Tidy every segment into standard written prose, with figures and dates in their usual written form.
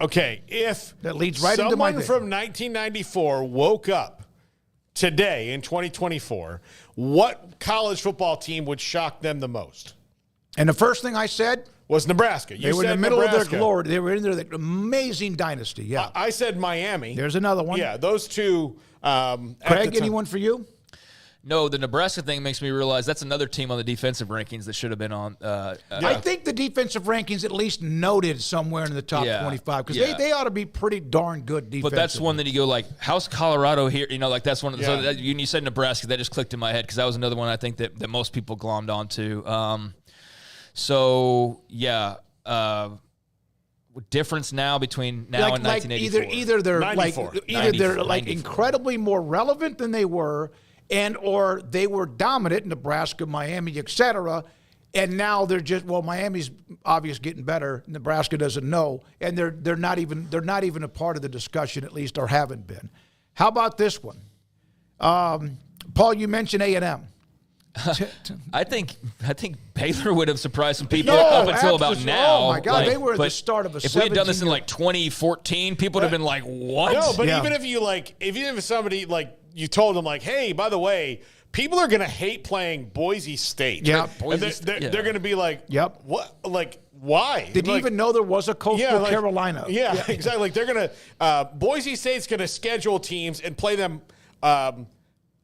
Okay, if that leads right into my someone from 1994 woke up today in 2024, what college football team would shock them the most? And the first thing I said was Nebraska. They were in the middle of their glory. They were in their amazing dynasty. Yeah, I said Miami. There's another one. Yeah, those two. Craig, anyone for you? No, the Nebraska thing makes me realize that's another team on the defensive rankings that should have been on. I think the defensive rankings at least noted somewhere in the top 25 because they ought to be pretty darn good defensively. But that's one that you go like, how's Colorado here? You know, like that's one of the, so that, you said Nebraska, that just clicked in my head because that was another one I think that most people glommed onto. Difference now between now and 1984. Either they're like incredibly more relevant than they were, and or they were dominant, Nebraska, Miami, etc. And now they're just Miami's obviously getting better. Nebraska doesn't know, and they're not even a part of the discussion, at least, or haven't been. How about this one, Paul? You mentioned A&M. I think Baylor would have surprised some people up until about now. Oh my God, they were at the start of a. If we had done this in like 2014, people would have been like, "What?" No, but even if somebody like you told them like, "Hey, by the way, people are going to hate playing Boise State." Yeah, they're going to be like, "Yep, what? Like, why? Did you even know there was a Coastal Carolina?" Yeah, exactly. Like they're going to Boise State's going to schedule teams and play them.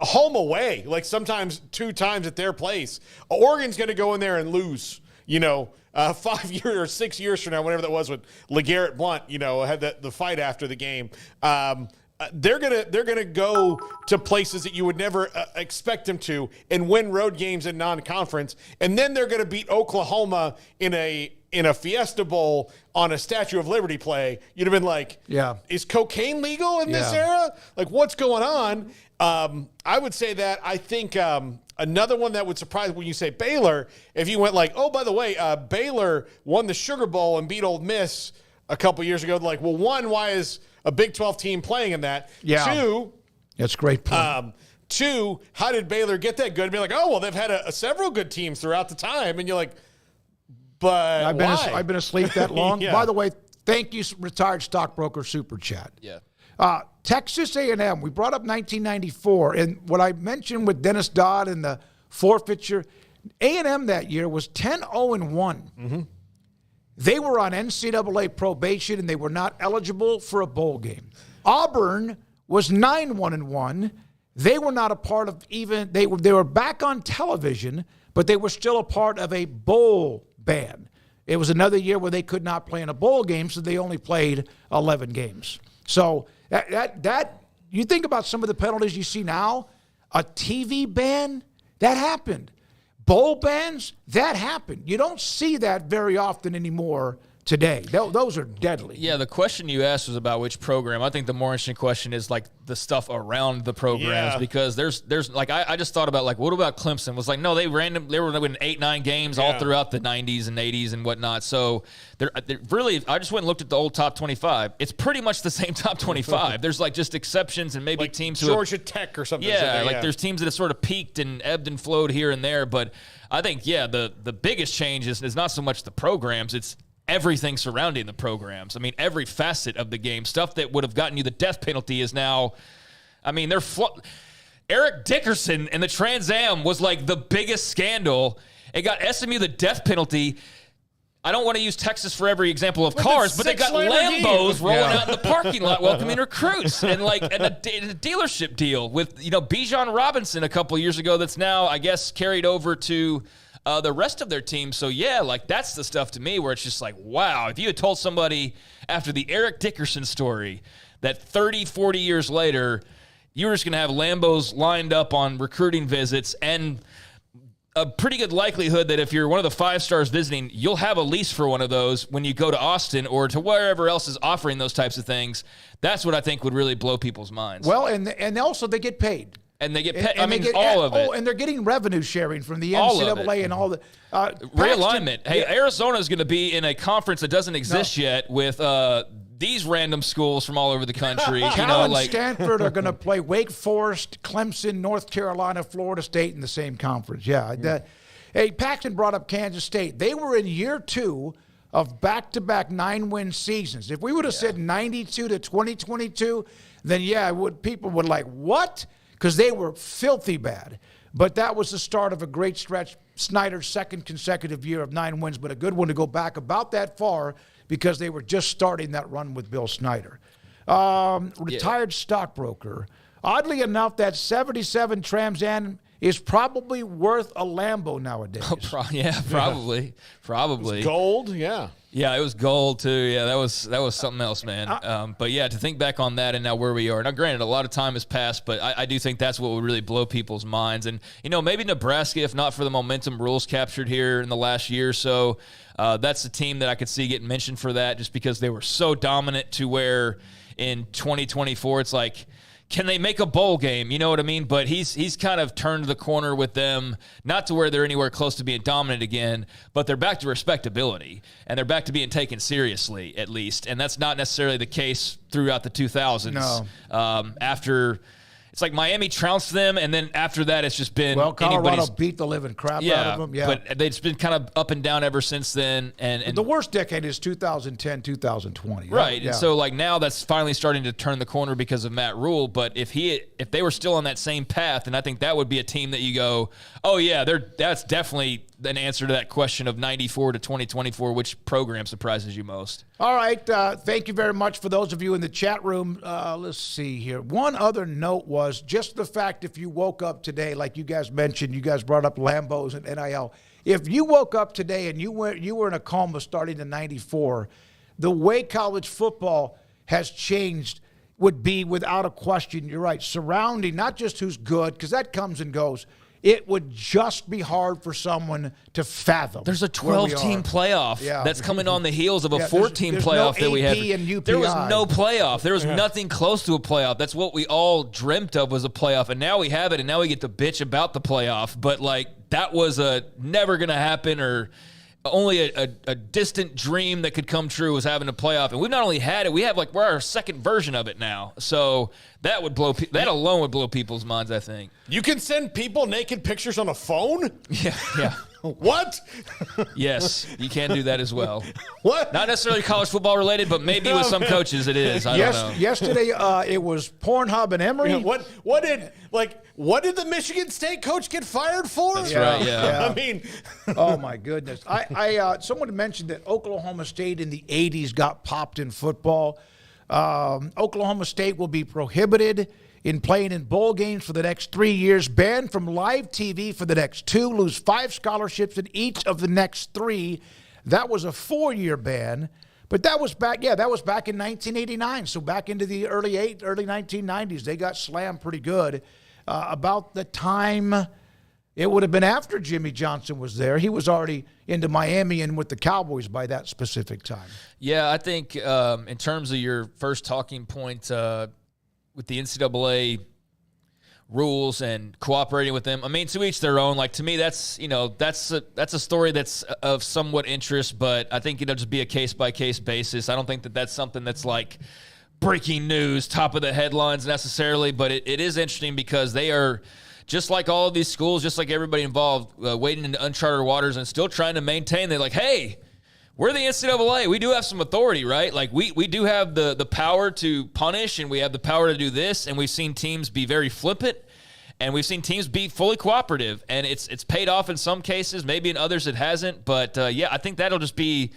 Home away, like sometimes 2 times at their place. Oregon's going to go in there and lose, 5 years or 6 years from now, whenever that was when LeGarrette Blount, had the fight after the game. They're gonna go to places that you would never expect them to and win road games in non-conference, and then they're gonna beat Oklahoma in a Fiesta Bowl on a Statue of Liberty play. You'd have been like, is cocaine legal in this era? Like, what's going on? I would say that I think another one that would surprise when you say Baylor, if you went like, oh, by the way, Baylor won the Sugar Bowl and beat Ole Miss a couple years ago. Like, well, one, why is a Big 12 team playing in that? Yeah. 2, that's a great point. 2, how did Baylor get that good? And be like, oh, well, they've had several good teams throughout the time. And you're like, but I've been asleep that long. By the way, thank you, retired stockbroker super chat. Yeah. Texas A&M, we brought up 1994, and what I mentioned with Dennis Dodd and the forfeiture, A&M that year was 10-0-1. Mm-hmm. They were on NCAA probation, and they were not eligible for a bowl game. Auburn was 9-1-1. They were not a part of even, they were back on television, but they were still a part of a bowl ban. It was another year where they could not play in a bowl game, so they only played 11 games. So that you think about some of the penalties you see now, a TV ban, that happened. Bowl bans, that happened. You don't see that very often anymore today. Those are deadly. Yeah, the question you asked was about which program. I think the more interesting question is like the stuff around the programs because there's like I just thought about like what about Clemson? Was like no, they were winning 8-9 games all throughout the 90s and 80s and whatnot. So they're really I just went and looked at the old top 25. It's pretty much the same top 25. There's like just exceptions and maybe like teams Georgia Tech or something. Yeah, like there's teams that have sort of peaked and ebbed and flowed here and there. But I think the biggest change is not so much the programs, it's everything surrounding the programs. I mean, every facet of the game, stuff that would have gotten you the death penalty is now, I mean, Eric Dickerson and the Trans Am was like the biggest scandal. It got SMU the death penalty. I don't want to use Texas for every example of cars, but they got Lambos rolling out in the parking lot welcoming recruits and a dealership deal with, Bijan Robinson a couple years ago that's now, I guess, carried over to the rest of their team. So, that's the stuff to me where it's just like, wow, if you had told somebody after the Eric Dickerson story that 30, 40 years later, you were just going to have Lambos lined up on recruiting visits and a pretty good likelihood that if you're one of the 5 stars visiting, you'll have a lease for one of those when you go to Austin or to wherever else is offering those types of things. That's what I think would really blow people's minds. Well, and also they get paid. And they get paid. All of it. Oh, and they're getting revenue sharing from the NCAA and all the realignment. Hey, Arizona is going to be in a conference that doesn't exist yet with these random schools from all over the country. Cal and Stanford are going to play Wake Forest, Clemson, North Carolina, Florida State in the same conference. Hey, Paxton brought up Kansas State. They were in year 2 of back-to-back 9-win seasons. If we would have said 92 to 2022, then people would like, what? Because they were filthy bad. But that was the start of a great stretch. Snyder's second consecutive year of 9 wins, but a good one to go back about that far because they were just starting that run with Bill Snyder. Retired stockbroker. Oddly enough, that 77 Trans Am is probably worth a Lambo nowadays. Probably. It's gold, yeah. Yeah, it was gold too. Yeah, that was something else, man. But yeah, to think back on that and now where we are. Now, granted, a lot of time has passed, but I do think that's what would really blow people's minds. And maybe Nebraska, if not for the momentum rules captured here in the last year or so, that's the team that I could see getting mentioned for that, just because they were so dominant to where in 2024 it's like, can they make a bowl game? You know what I mean? But he's kind of turned the corner with them, not to where they're anywhere close to being dominant again, but they're back to respectability, and they're back to being taken seriously, at least. And that's not necessarily the case throughout the 2000s. No. After it's like Miami trounced them, and then after that, it's just been Colorado beat the living crap out of them. Yeah, but it's been kind of up and down ever since then. And the worst decade is 2010, 2020. Right. Yeah. And so now that's finally starting to turn the corner because of Matt Rule. But if they were still on that same path, then I think that would be a team that you go, oh yeah, that's definitely an answer to that question of 94 to 2024, which program surprises you most? All right. Thank you very much for those of you in the chat room. Let's see here. One other note was just the fact if you woke up today, like you guys mentioned, you guys brought up Lambos and NIL. If you woke up today and you were in a coma starting in 94, the way college football has changed would be without a question, you're right, surrounding not just who's good, because that comes and goes. It would just be hard for someone to fathom. There's a 12-team playoff that's coming on the heels of a 14 playoff that we had. There was no playoff. There was nothing close to a playoff. That's what we all dreamt of, was a playoff, and now we have it, and now we get to bitch about the playoff. But that was a never going to happen, or only a distant dream that could come true, was having a playoff. And we've not only had it, we have we're our second version of it now. So that alone would blow people's minds, I think. You can send people naked pictures on a phone? Yeah. What? Yes, you can do that as well. What? Not necessarily college football related, but maybe with some coaches it is. I don't know. Yesterday it was Pornhub and Emory. Yeah, what did the Michigan State coach get fired for? That's right. Yeah. I mean, oh my goodness. Someone mentioned that Oklahoma State in the 80s got popped in football. Oklahoma State will be prohibited in playing in bowl games for the next 3 years, banned from live TV for the next 2, lose 5 scholarships in each of the next 3. That was a 4-year ban, but that was back in 1989. So back into the early 1990s, they got slammed pretty good. About the time, it would have been after Jimmy Johnson was there. He was already into Miami and with the Cowboys by that specific time. Yeah, I think in terms of your first talking point with the NCAA rules and cooperating with them, I mean, to each their own. To me, that's a story that's of somewhat interest, but I think it'll just be a case-by-case basis. I don't think that that's something that's breaking news, top of the headlines necessarily, but it is interesting because they are, just like all of these schools, just like everybody involved, wading into uncharted waters and still trying to maintain. They're like, hey, we're the NCAA. We do have some authority, right? We do have the power to punish, and we have the power to do this, and we've seen teams be very flippant, and we've seen teams be fully cooperative, and it's paid off in some cases, maybe in others it hasn't, but I think that'll just be,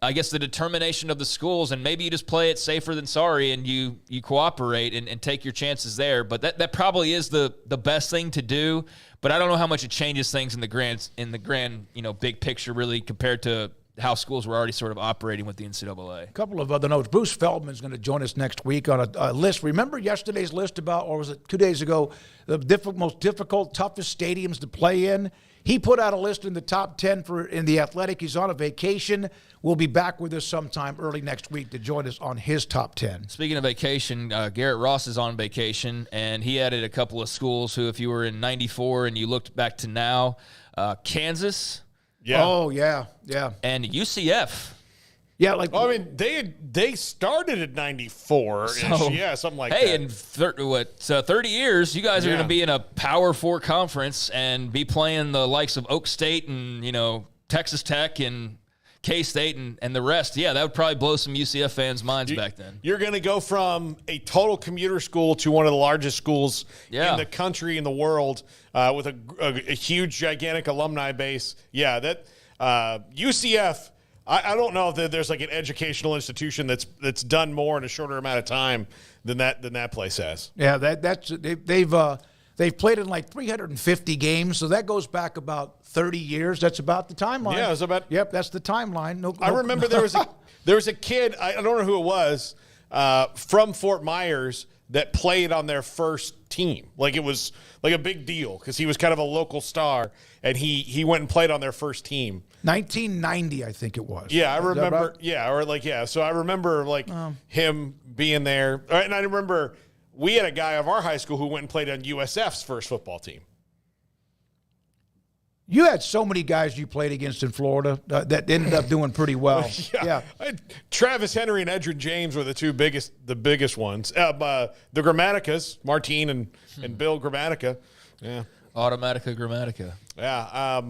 I guess, the determination of the schools, and maybe you just play it safer than sorry, and you cooperate and take your chances there. But that probably is the best thing to do. But I don't know how much it changes things in the grand big picture, really, compared to how schools were already sort of operating with the NCAA. A couple of other notes. Bruce Feldman is going to join us next week on a list. Remember yesterday's list about, or was it 2 days ago, the most difficult, toughest stadiums to play in? He put out a list in the top 10 in the Athletic. He's on a vacation. We'll be back with us sometime early next week to join us on his top 10. Speaking of vacation, Garrett Ross is on vacation, and he added a couple of schools who, if you were in 94 and you looked back to now, Kansas. Yeah. Oh, yeah. And UCF. Yeah, they started at 94, something like that. Hey, in 30 years, you guys are going to be in a Power 4 conference and be playing the likes of Oak State and Texas Tech and K-State and the rest, yeah, that would probably blow some UCF fans' minds back then. You're going to go from a total commuter school to one of the largest schools in the country, in the world, with a huge, gigantic alumni base. Yeah, that UCF, I don't know if there's like an educational institution that's done more in a shorter amount of time than that place has. Yeah, they've played in like 350 games, so that goes back about 30 years. That's about the timeline. Yeah, it's about. Yep, that's the timeline. I remember there was a kid. I don't know who it was from Fort Myers that played on their first team. Like it was like a big deal because he was kind of a local star, and he went and played on their first team. 1990, I think it was. Yeah, I remember. Right? Yeah, or like yeah. So I remember like him being there, and I remember we had a guy of our high school who went and played on USF's first football team. You had so many guys you played against in Florida that ended up doing pretty well. Yeah. Travis Henry and Edrin James were the biggest ones. The Grammaticas, Martine and Bill Grammatica. Yeah. Automatica Grammatica. Yeah.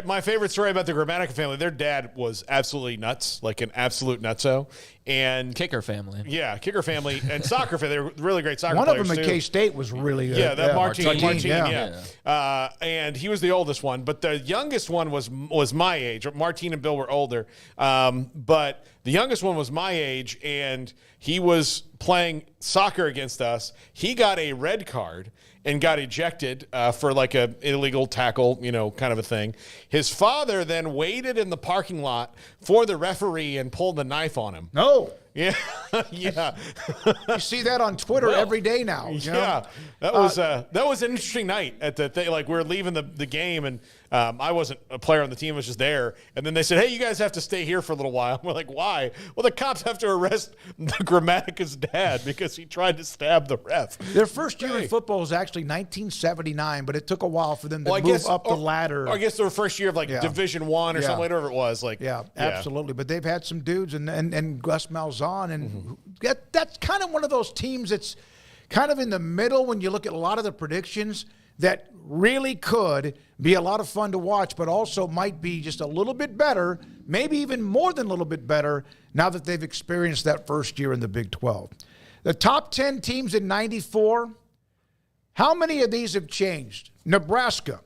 My favorite story about the Grammatica family, their dad was absolutely nuts, like an absolute nutso. And Kicker family. Yeah, kicker family and soccer family. They were really great soccer players. One of them at K-State was really good. Yeah, that Martine, yeah. And he was the oldest one, but the youngest one was my age. Martine and Bill were older, but the youngest one was my age, and he was playing soccer against us. He got a red card and got ejected for like a illegal tackle, kind of a thing. His father then waited in the parking lot for the referee and pulled the knife on him. No. Yeah, yeah. You see that on Twitter every day now. Yeah, that was an interesting night at the thing. Like we were leaving the game, and I wasn't a player on the team; I was just there. And then they said, "Hey, you guys have to stay here for a little while." And we're like, "Why?" Well, the cops have to arrest the Grammatica's dad because he tried to stab the ref. Their first year in football was actually 1979, but it took a while for them to move up the ladder. Or I guess their first year of like Division I or something, whatever it was. Like, absolutely. But they've had some dudes, and Gus Malzahn, and that's kind of one of those teams that's kind of in the middle when you look at a lot of the predictions that really could be a lot of fun to watch, but also might be just a little bit better, maybe even more than a little bit better now that they've experienced that first year in the Big 12. The top 10 teams in 94, how many of these have changed? Nebraska.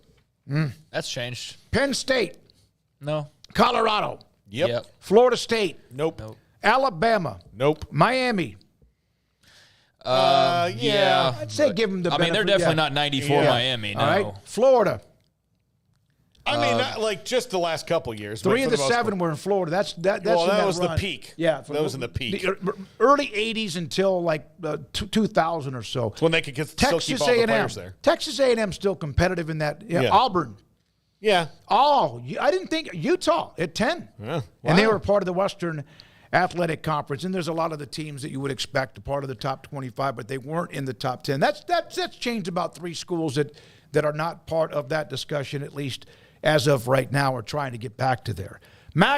That's changed. Penn State. No. Colorado. Yep. Florida State. Nope. Alabama. Nope. Miami. Yeah. I'd say give them the benefit. they're definitely not 94 Miami, no. All right. Florida. I mean, not like just the last couple years. Three of the seven were in Florida. That's that was the peak. Yeah. That was in the peak. The early 80s until like 2000 or so. When they could still keep all the players there. Texas A&M still competitive in that. Yeah. Auburn. Yeah. Oh, I didn't think Utah at 10. Yeah. Wow. And they were part of the Western Athletic Conference, and there's a lot of the teams that you would expect a part of the top 25, but they weren't in the top 10. That's changed about 3 schools that are not part of that discussion, at least as of right now, or trying to get back to there.